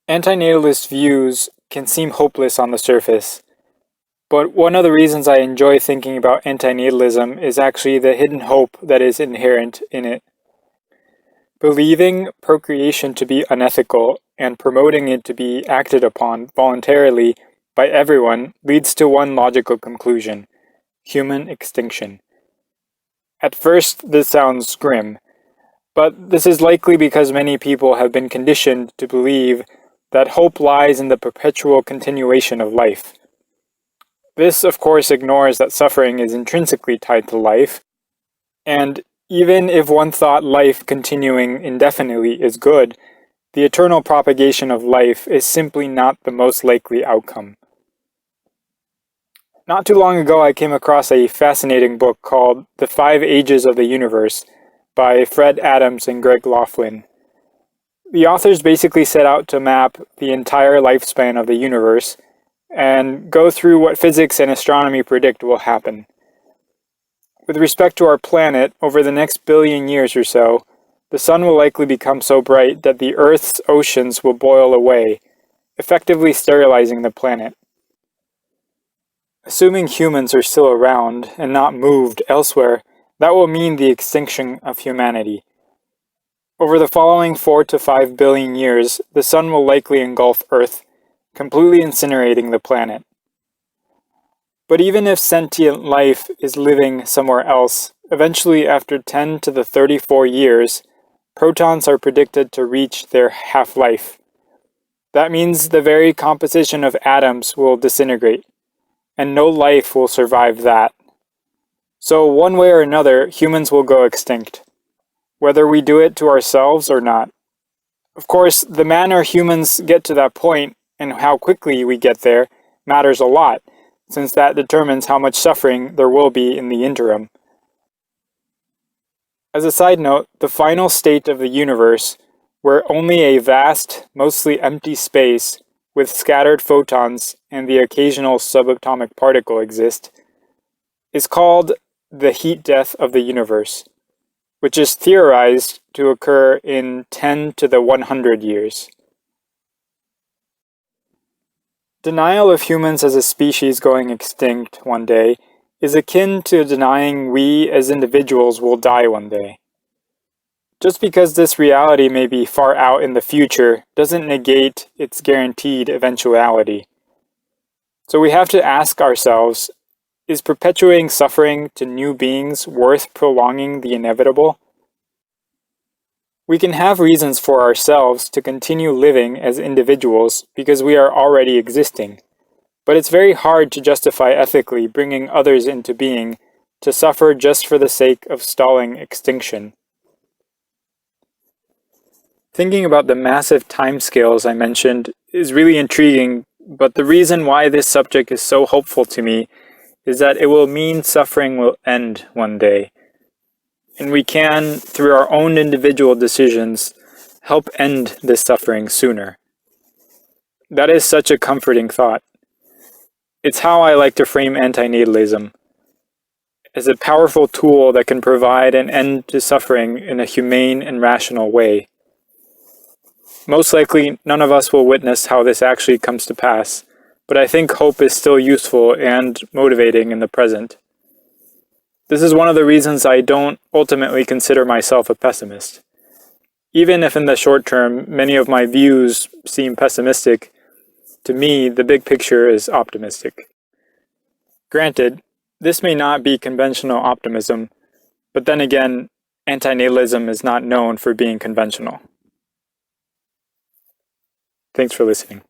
Antinatalist views can seem hopeless on the surface, but one of the reasons I enjoy thinking about antinatalism is actually the hidden hope that is inherent in it. Believing procreation to be unethical and promoting it to be acted upon voluntarily by everyone leads to one logical conclusion: human extinction. At first, this sounds grim, but this is likely because many people have been conditioned to believe that hope lies in the perpetual continuation of life. This, of course, ignores that suffering is intrinsically tied to life, and even if one thought life continuing indefinitely is good, the eternal propagation of life is simply not the most likely outcome. Not too long ago, I came across a fascinating book called The 5 Ages of the Universe by Fred Adams and Greg Laughlin. The authors basically set out to map the entire lifespan of the universe and go through what physics and astronomy predict will happen. With respect to our planet, over the next billion years or so, the sun will likely become so bright that the Earth's oceans will boil away, effectively sterilizing the planet. Assuming humans are still around and not moved elsewhere, that will mean the extinction of humanity. Over the following 4 to 5 billion years, the sun will likely engulf Earth, completely incinerating the planet. But even if sentient life is living somewhere else, eventually after 10 to the 34 years, protons are predicted to reach their half-life. That means the very composition of atoms will disintegrate, and no life will survive that. So one way or another, humans will go extinct, whether we do it to ourselves or not. Of course, the manner humans get to that point and how quickly we get there matters a lot, since that determines how much suffering there will be in the interim. As a side note, the final state of the universe, where only a vast, mostly empty space with scattered photons and the occasional subatomic particle exist, is called the heat death of the universe, which is theorized to occur in 10 to the 100 years. Denial of humans as a species going extinct one day is akin to denying we as individuals will die one day. Just because this reality may be far out in the future doesn't negate its guaranteed eventuality. So we have to ask ourselves, is perpetuating suffering to new beings worth prolonging the inevitable? We can have reasons for ourselves to continue living as individuals because we are already existing, but it's very hard to justify ethically bringing others into being to suffer just for the sake of stalling extinction. Thinking about the massive timescales I mentioned is really intriguing, but the reason why this subject is so hopeful to me is that it will mean suffering will end one day. And we can, through our own individual decisions, help end this suffering sooner. That is such a comforting thought. It's how I like to frame antinatalism, as a powerful tool that can provide an end to suffering in a humane and rational way. Most likely, none of us will witness how this actually comes to pass, but I think hope is still useful and motivating in the present. This is one of the reasons I don't ultimately consider myself a pessimist. Even if in the short term many of my views seem pessimistic, to me the big picture is optimistic. Granted, this may not be conventional optimism, but then again, antinatalism is not known for being conventional. Thanks for listening.